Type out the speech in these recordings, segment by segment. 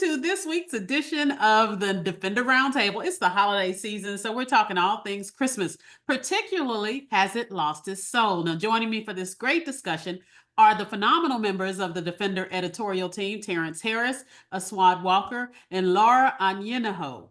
to this week's edition of the Defender Roundtable. It's the holiday season, so we're talking all things Christmas, particularly Has It Lost Its Soul? Now, joining me for this great discussion are the phenomenal members of the Defender editorial team, Terrence Harris, Aswad Walker, and Laura Anyinaho.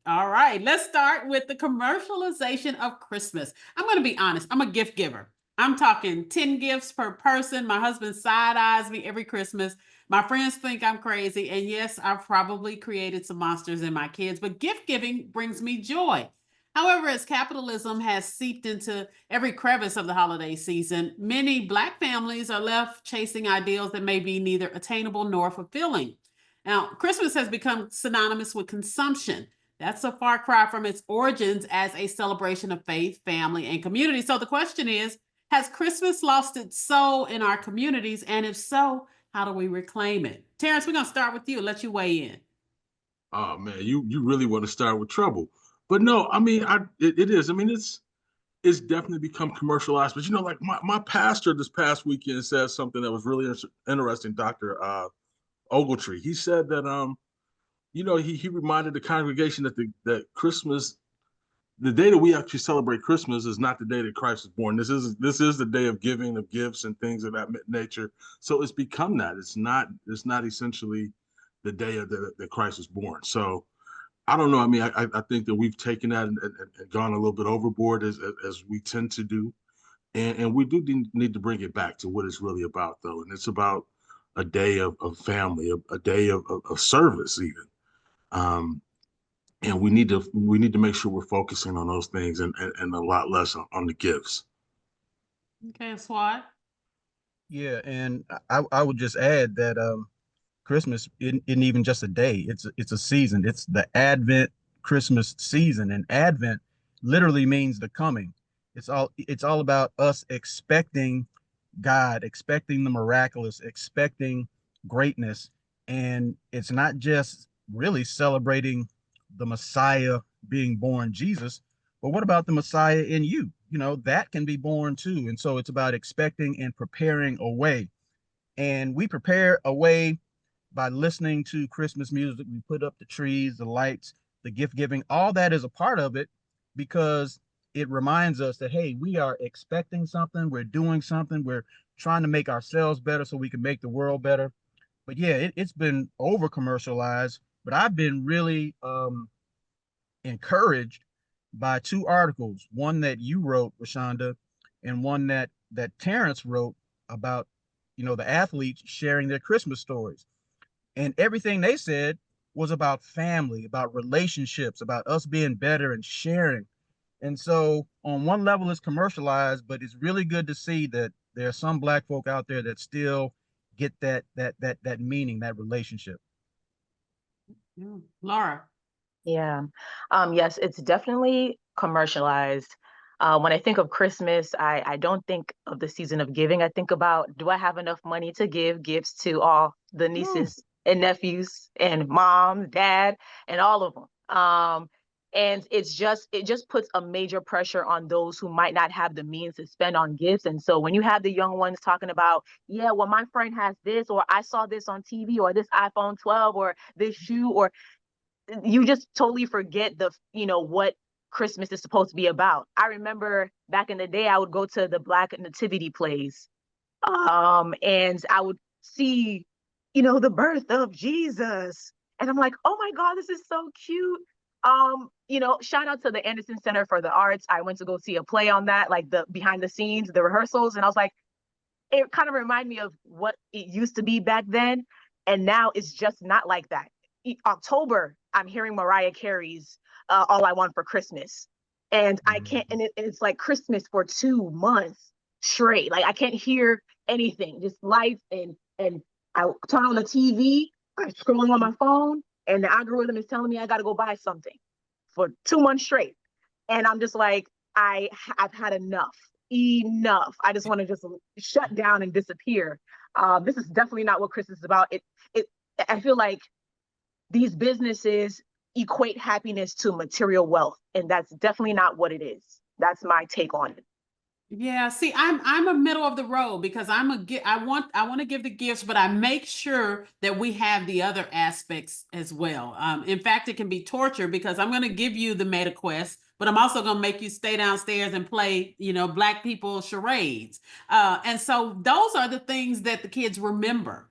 All right, let's start with the commercialization of Christmas. I'm going to be honest, I'm a gift giver. I'm talking 10 gifts per person. My husband side eyes me every Christmas. My friends think I'm crazy. And yes, I've probably created some monsters in my kids, but gift giving brings me joy. However, as capitalism has seeped into every crevice of the holiday season, many Black families are left chasing ideals that may be neither attainable nor fulfilling. Now, Christmas has become synonymous with consumption. That's a far cry from its origins as a celebration of faith, family, and community. So the question is, has Christmas lost its soul in our communities? And if so, how do we reclaim it? Terrence, we're going to start with you. Let you weigh in. Oh man, you really want to start with trouble. But no, I mean, it is. I mean, it's definitely become commercialized. But like my pastor this past weekend said something that was really interesting, Dr. Ogletree. He said that he reminded the congregation that Christmas, the day that we actually celebrate Christmas, is not the day that Christ was born. This is the day of giving of gifts and things of that nature. So it's become that. It's not essentially the day that Christ was born. So I don't know. I mean, I think that we've taken that and gone a little bit overboard as we tend to do, and we do need to bring it back to what it's really about, though, and it's about a day of family, a day of service, even. Um, and we need to make sure we're focusing on those things and a lot less on the gifts. Okay, SWAT. Yeah, and I would just add that Christmas isn't even just a day. It's a season. It's the Advent Christmas season, and Advent literally means the coming. It's all about us expecting God, expecting the miraculous, expecting greatness, and it's not just really celebrating the Messiah being born, Jesus, but what about the Messiah in you? That can be born too. And so it's about expecting and preparing a way. And we prepare a way by listening to Christmas music. We put up the trees, the lights, the gift giving. All that is a part of it because it reminds us that, hey, we are expecting something, we're doing something, we're trying to make ourselves better so we can make the world better. But yeah, it's been over commercialized. But I've been really encouraged by two articles, one that you wrote, Rashonda, and one that Terrence wrote about, the athletes sharing their Christmas stories. And everything they said was about family, about relationships, about us being better and sharing. And so on one level it's commercialized, but it's really good to see that there are some Black folk out there that still get that meaning, that relationship. Laura. Yeah. Yes, it's definitely commercialized. When I think of Christmas, I don't think of the season of giving. I think about, do I have enough money to give gifts to all the nieces and nephews and mom, dad, and all of them? And it just puts a major pressure on those who might not have the means to spend on gifts. And so when you have the young ones talking about, yeah, well, my friend has this, or I saw this on TV, or this iPhone 12, or this shoe, or you just totally forget what Christmas is supposed to be about. I remember back in the day, I would go to the Black nativity plays, and I would see, the birth of Jesus, and I'm like, oh my God, this is so cute. Shout out to the Anderson Center for the Arts. I went to go see a play on that, like the behind the scenes, the rehearsals, and I was like, it kind of reminded me of what it used to be back then, and now it's just not like that. October, I'm hearing Mariah Carey's All I Want for Christmas. And I can't, and it's like Christmas for 2 months straight. Like I can't hear anything, just lights, and I turn on the TV, I'm scrolling on my phone, and the algorithm is telling me I gotta go buy something for 2 months straight. And I'm just like, I've had enough. Enough. I just want to just shut down and disappear. This is definitely not what Christmas is about. I feel like these businesses equate happiness to material wealth, and that's definitely not what it is. That's my take on it. Yeah, see, I'm a middle of the road because I want to give the gifts, but I make sure that we have the other aspects as well. In fact, it can be torture because I'm going to give you the meta quest, but I'm also going to make you stay downstairs and play, Black people charades. And so those are the things that the kids remember.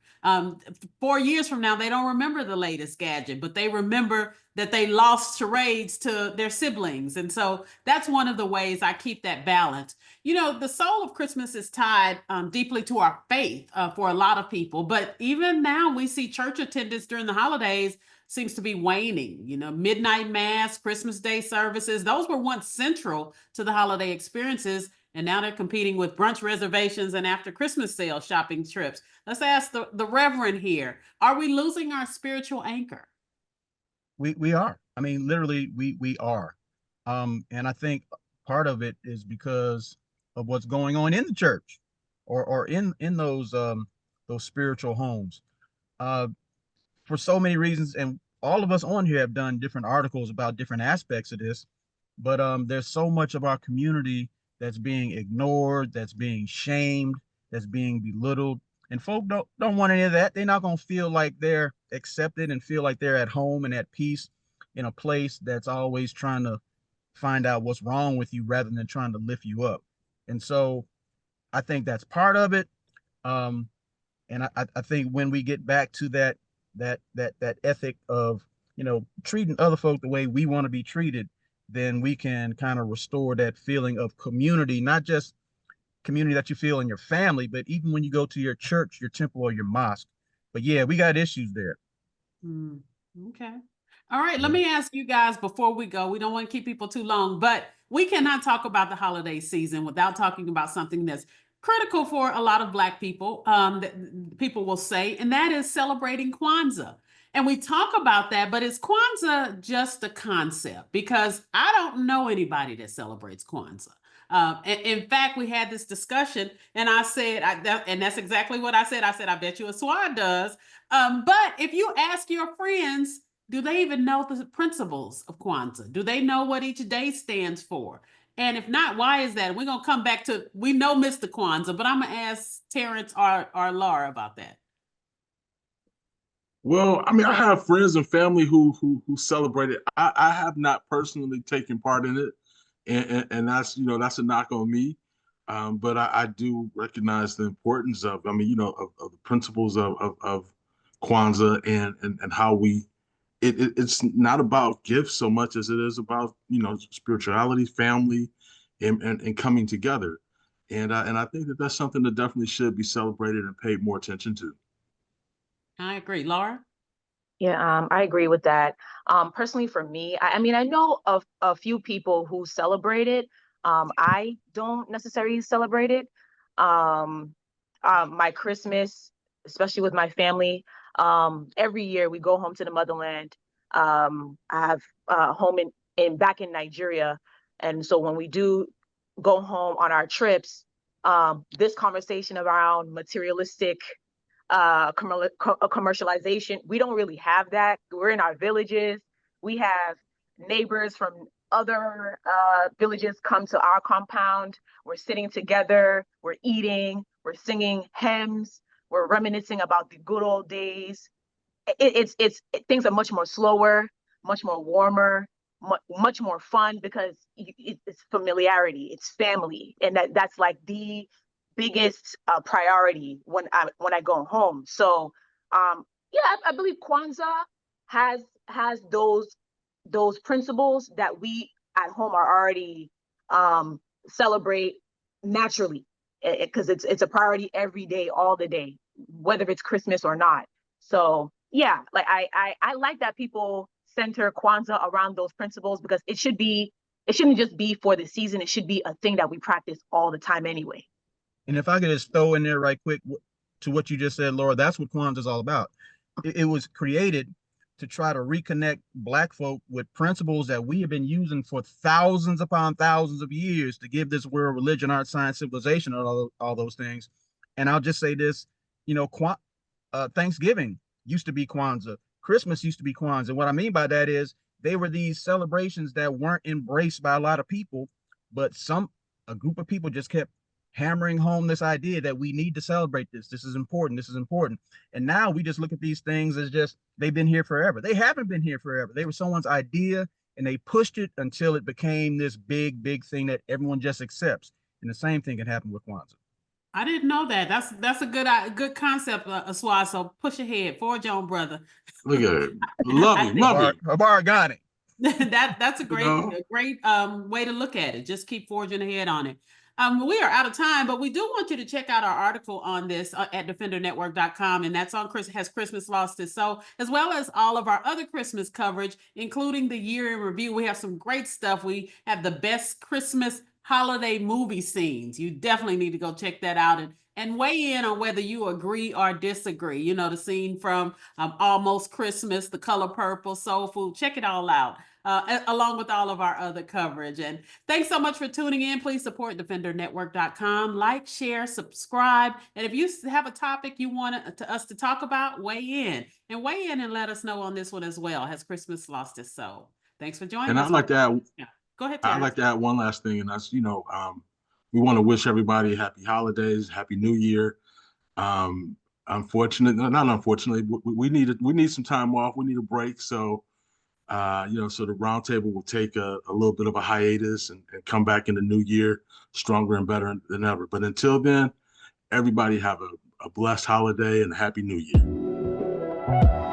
4 years from now, they don't remember the latest gadget, but they remember that they lost charades to their siblings. And so that's one of the ways I keep that balance. The soul of Christmas is tied deeply to our faith for a lot of people. But even now, we see church attendance during the holidays seems to be waning. Midnight mass, Christmas Day services, those were once central to the holiday experiences. And now they're competing with brunch reservations and after Christmas sale shopping trips. Let's ask the Reverend here, are we losing our spiritual anchor? We are. I mean, literally, we are. And I think part of it is because of what's going on in the church, or in those spiritual homes. Uh, for so many reasons, and all of us on here have done different articles about different aspects of this. But there's so much of our community that's being ignored, that's being shamed, that's being belittled, and folk don't want any of that. They're not gonna feel like they're accepted and feel like they're at home and at peace in a place that's always trying to find out what's wrong with you rather than trying to lift you up. And so I think that's part of it. Um, and I think when we get back to that ethic of treating other folk the way we want to be treated, then we can kind of restore that feeling of community, not just community that you feel in your family, but even when you go to your church, your temple, or your mosque. But yeah, we got issues there. Mm, okay. All right. Let Yeah. me ask you guys before we go. We don't want to keep people too long, but we cannot talk about the holiday season without talking about something that's critical for a lot of Black people, that people will say, and that is celebrating Kwanzaa. And we talk about that, but is Kwanzaa just a concept? Because I don't know anybody that celebrates Kwanzaa. In fact, we had this discussion, and I said, and that's exactly what I said. I said, I bet you a SWAT does. But if you ask your friends, do they even know the principles of Kwanzaa? Do they know what each day stands for? And if not, why is that? We're gonna come back to, we know Mr. Kwanzaa, but I'm gonna ask Terrence or Laura about that. Well, I mean, I have friends and family who celebrate it. I have not personally taken part in it, and that's that's a knock on me. But I do recognize the importance of, I mean, of the principles of Kwanzaa, and how it's not about gifts so much as it is about spirituality, family, and coming together. And I think that that's something that definitely should be celebrated and paid more attention to. I agree. Laura? Yeah, I agree with that. Personally, for me, I mean, I know of a few people who celebrate it. I don't necessarily celebrate it. Um, my Christmas, especially with my family, every year we go home to the motherland. I have home in back in Nigeria, and so when we do go home on our trips, this conversation around materialistic commercialization. We don't really have that. We're in our villages. We have neighbors from other villages come to our compound. We're sitting together. We're eating. We're singing hymns. We're reminiscing about the good old days. Things are much more slower, much more warmer, much more fun because it's familiarity, it's family, and that's like the biggest priority when I go home. So yeah, I believe Kwanzaa has those principles that we at home are already celebrate naturally because it's a priority every day, all the day, whether it's Christmas or not. So yeah, like I like that people center Kwanzaa around those principles because it shouldn't just be for the season. It should be a thing that we practice all the time anyway. And if I could just throw in there right quick to what you just said, Laura, that's what Kwanzaa is all about. It was created to try to reconnect Black folk with principles that we have been using for thousands upon thousands of years to give this world religion, art, science, civilization, all those things. And I'll just say this, Thanksgiving used to be Kwanzaa. Christmas used to be Kwanzaa. What I mean by that is they were these celebrations that weren't embraced by a lot of people, but a group of people just kept hammering home this idea that we need to celebrate this. This is important. This is important. And now we just look at these things as just, they've been here forever. They haven't been here forever. They were someone's idea and they pushed it until it became this big, big thing that everyone just accepts. And the same thing can happen with Kwanzaa. I didn't know that. That's a good concept, Aswad. So push ahead, forge on, brother. Look at it. Lovely, lovely. Bargani. That's a great, You know? a great way to look at it. Just keep forging ahead on it. We are out of time, but we do want you to check out our article on this at defendernetwork.com, and that's on Has Christmas Lost Its Soul, as well as all of our other Christmas coverage, including the year in review. We have some great stuff. We have the best Christmas holiday movie scenes. You definitely need to go check that out and weigh in on whether you agree or disagree. You know, the scene from Almost Christmas, The Color Purple, Soul Food. Check it all out. Along with all of our other coverage. And thanks so much for tuning in. Please support defendernetwork.com. Like, share, subscribe. And if you have a topic you want us to talk about, weigh in and let us know on this one as well. Has Christmas lost its soul? Thanks for joining us. And I'd like to add, yeah. Go ahead, I'd Terrence. like to add one last thing, and that's, we want to wish everybody happy holidays, happy New Year. Unfortunately, not unfortunately, we need some time off. We need a break. So, so the roundtable will take a little bit of a hiatus and come back in the new year stronger and better than ever. But until then, everybody have a blessed holiday and a happy New Year.